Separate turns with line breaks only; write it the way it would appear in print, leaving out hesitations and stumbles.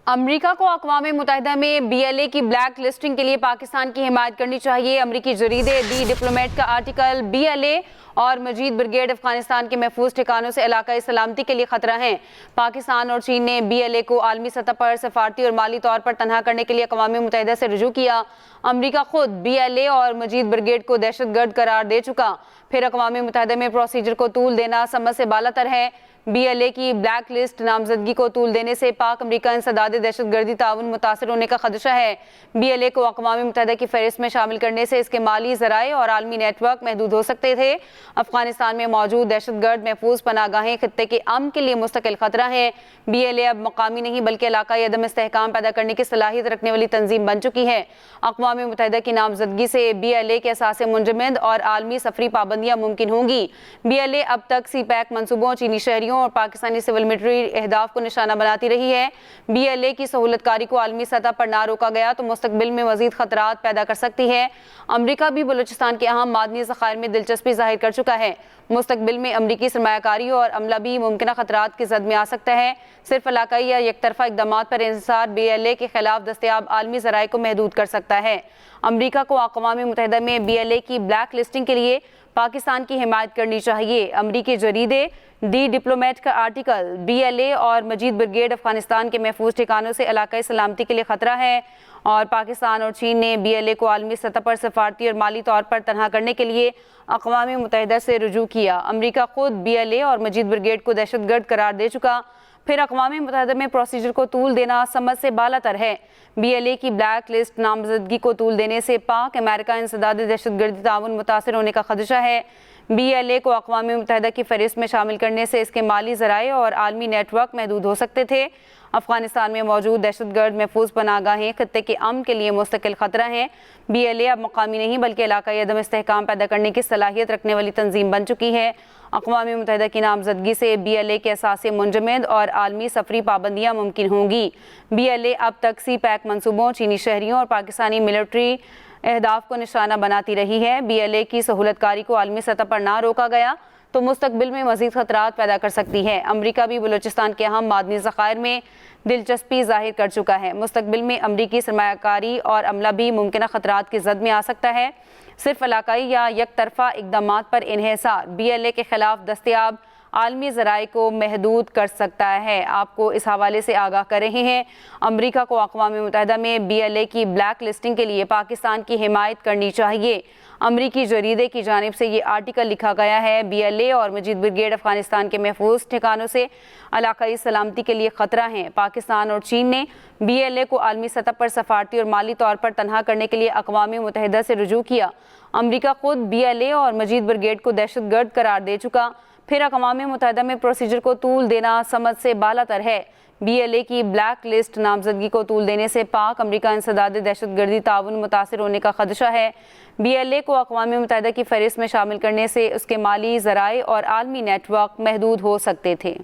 امریکہ کو اقوام متحدہ میں بی ایل اے کی بلیک لسٹنگ کے لیے پاکستان کی حمایت کرنی چاہیے۔ امریکی جریدے دی ڈپلومیٹ کا آرٹیکل بی ایل اے اور مجید بریگیڈ افغانستان کے محفوظ ٹھکانوں سے علاقائی سلامتی کے لیے خطرہ ہیں۔ پاکستان اور چین نے بی ایل اے کو عالمی سطح پر سفارتی اور مالی طور پر تنہا کرنے کے لیے اقوام متحدہ سے رجوع کیا۔ امریکہ خود بی ایل اے اور مجید بریگیڈ کو دہشت گرد قرار دے چکا، پھر اقوام متحدہ میں پروسیجر کو طول دینا سمجھ سے بالا تر ہے۔ بی ایل اے کی بلیک لسٹ نامزدگی کو طول دینے سے پاک امریکہ انسداد دہشت گردی تعاون متاثر ہونے کا خدشہ ہے۔ بی ایل اے کو اقوام متحدہ کی فہرست میں شامل کرنے سے اس کے مالی ذرائع اور عالمی نیٹ ورک محدود ہو سکتے تھے۔ افغانستان میں موجود دہشت گرد محفوظ پناہ گاہیں خطے کے امن کے لیے مستقل خطرہ ہیں۔ بی ایل اے اب مقامی نہیں بلکہ علاقائی عدم استحکام پیدا کرنے کی صلاحیت رکھنے والی تنظیم بن چکی ہے۔ اقوام متحدہ کی نامزدگی سے بی ایل اے کے اثاثے منجمد اور عالمی سفری پابندیاں ممکن ہوں گی۔ بی ایل اے اب تک سی پیک منصوبوں، چینی شہریوں اور پاکستانی سول ملٹری اہداف کو نشانہ بناتی رہی ہے۔ بی ایل اے کی سہولت کاری کو عالمی سطح پر نہ روکا گیا تو مستقبل میں مزید خطرات پیدا کر سکتی ہے۔ امریکہ بھی بلوچستان کے اہم معدنی ذخائر میں دلچسپی ظاہر کر چکا ہے۔ مستقبل میں امریکی سرمایہ کاری اور عملہ بھی ممکنہ خطرات کی زد میں آ سکتا ہے۔ صرف علاقائی یا یک طرفہ اقدامات پر انحصار بی ایل اے کے خلاف دستیاب عالمی ذرائع کو محدود کر سکتا ہے۔ امریکہ کو اقوام متحدہ میں بی ایل اے کی بلیک لسٹنگ کے لیے پاکستان کی حمایت کرنی چاہیے۔ امریکی جریدے دی ڈپلومیٹ کا آرٹیکل بی ایل اے اور مجید بریگیڈ افغانستان کے محفوظ ٹھکانوں سے علاقائی سلامتی کے لیے خطرہ ہے، اور پاکستان اور چین نے بی ایل اے کو عالمی سطح پر سفارتی اور مالی طور پر تنہا کرنے کے لیے اقوام متحدہ سے رجوع کیا۔ امریکہ خود بی ایل اے اور مجید بریگیڈ کو دہشت گرد قرار دے چکا، پھر اقوام متحدہ میں پروسیجر کو طول دینا سمجھ سے بالا تر ہے۔ بی ایل اے کی بلیک لسٹ نامزدگی کو طول دینے سے پاک امریکہ انسداد دہشت گردی تعاون متاثر ہونے کا خدشہ ہے۔ بی ایل اے کو اقوام متحدہ کی فہرست میں شامل کرنے سے اس کے مالی ذرائع اور عالمی نیٹ ورک محدود ہو سکتے تھے۔ افغانستان میں موجود دہشت گرد محفوظ پناہ گاہیں خطے کے امن کے لیے مستقل خطرہ ہیں۔ بی ایل اے اب مقامی نہیں بلکہ علاقائی عدم استحکام پیدا کرنے کی صلاحیت رکھنے والی تنظیم بن چکی ہے۔ اقوام متحدہ کی نامزدگی سے بی ایل اے کے اثاثے منجمد اور عالمی سفری پابندیاں ممکن ہوں گی۔ بی ایل اے اب تک سی پیک منصوبوں، چینی شہریوں اور پاکستانی ملٹری اہداف کو نشانہ بناتی رہی ہے۔ بی ایل اے کی سہولت کاری کو عالمی سطح پر نہ روکا گیا تو مستقبل میں مزید خطرات پیدا کر سکتی ہے۔ امریکہ بھی بلوچستان کے اہم معدنی ذخائر میں دلچسپی ظاہر کر چکا ہے۔ مستقبل میں امریکی سرمایہ کاری اور عملہ بھی ممکنہ خطرات کی زد میں آ سکتا ہے۔ صرف علاقائی یا یک طرفہ اقدامات پر انحصار بی ایل اے کے خلاف دستیاب عالمی ذرائع کو محدود کر سکتا ہے۔ آپ کو اس حوالے سے آگاہ کر رہے ہیں۔ امریکہ کو اقوام متحدہ میں بی ایل اے کی بلیک لسٹنگ کے لیے پاکستان کی حمایت کرنی چاہیے۔ امریکی جریدے کی جانب سے یہ آرٹیکل لکھا گیا ہے۔ بی ایل اے اور مجید بریگیڈ افغانستان کے محفوظ ٹھکانوں سے علاقائی سلامتی کے لیے خطرہ ہیں۔ پاکستان اور چین نے بی ایل اے کو عالمی سطح پر سفارتی اور مالی طور پر تنہا کرنے کے لیے اقوام متحدہ سے رجوع کیا۔ امریکہ خود بی ایل اے اور مجید بریگیڈ کو دہشت گرد قرار دے چکا، پھر اقوام متحدہ میں پروسیجر کو طول دینا سمجھ سے بالا تر ہے۔ بی ایل اے کی بلیک لسٹ نامزدگی کو طول دینے سے پاک امریکہ انسداد دہشت گردی تعاون متاثر ہونے کا خدشہ ہے۔ بی ایل اے کو اقوام متحدہ کی فہرست میں شامل کرنے سے اس کے مالی ذرائع اور عالمی نیٹ ورک محدود ہو سکتے تھے۔